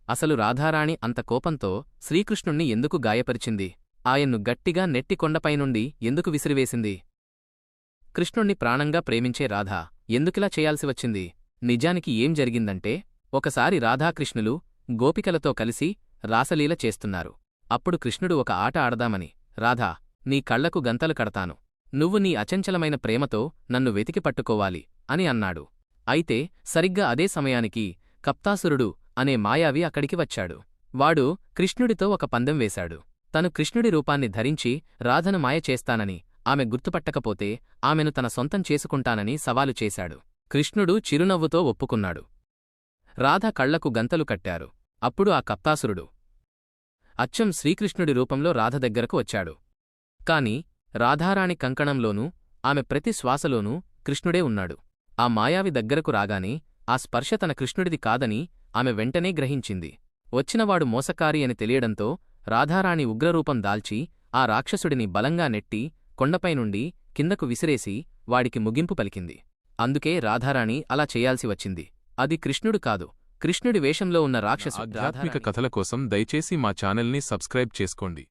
అసలు రాధారాణి అంత కోపంతో శ్రీకృష్ణుణ్ణి ఎందుకు గాయపరిచింది? ఆయన్ను గట్టిగా నెట్టి కొండపైనుండి ఎందుకు విసిరివేసింది? కృష్ణుణ్ణి ప్రాణంగా ప్రేమించే రాధ ఎందుకిలా చేయాల్సి వచ్చింది? నిజానికి ఏం జరిగిందంటే, ఒకసారి రాధాకృష్ణులు గోపికలతో కలిసి రాసలీల చేస్తున్నారు. అప్పుడు కృష్ణుడు ఒక ఆట ఆడదామని, రాధా, నీ కళ్లకు గంతలు కడతాను, నువ్వు నీ అచంచలమైన ప్రేమతో నన్ను వెతికి పట్టుకోవాలి అని అన్నాడు. అయితే సరిగ్గా అదే సమయానికి కప్తాసురుడు అనే మాయావి అక్కడికి వచ్చాడు. వాడు కృష్ణుడితో ఒక పందెం వేశాడు. తను కృష్ణుడి రూపాన్ని ధరించి రాధను మాయ చేస్తానని, ఆమె గుర్తుపట్టకపోతే ఆమెను తన సొంతం చేసుకుంటానని సవాలు చేశాడు. కృష్ణుడు చిరునవ్వుతో ఒప్పుకున్నాడు. రాధ కళ్లకు గంతలు కట్టారు. అప్పుడు ఆ కప్తాసురుడు అచ్చం శ్రీకృష్ణుడి రూపంలో రాధ దగ్గరకు వచ్చాడు. కాని రాధారాణి కంకణంలోనూ ఆమె ప్రతి శ్వాసలోనూ కృష్ణుడే ఉన్నాడు. ఆ మాయావి దగ్గరకు రాగానే ఆ స్పర్శ తన కృష్ణుడిది కాదని ఆమె వెంటనే గ్రహించింది. వచ్చినవాడు మోసకారి అని తెలియడంతో రాధారాణి ఉగ్రరూపం దాల్చి ఆ రాక్షసుడిని బలంగా నెట్టి కొండపైనుండి కిందకు విసిరేసి వాడికి ముగింపు పలికింది. అందుకే రాధారాణి అలా చేయాల్సి వచ్చింది. అది కృష్ణుడు కాదు, కృష్ణుడి వేషంలో ఉన్న రాక్షసుడు. ఆధ్యాత్మిక కథల కోసం దయచేసి మా ఛానల్ని సబ్స్క్రైబ్ చేసుకోండి.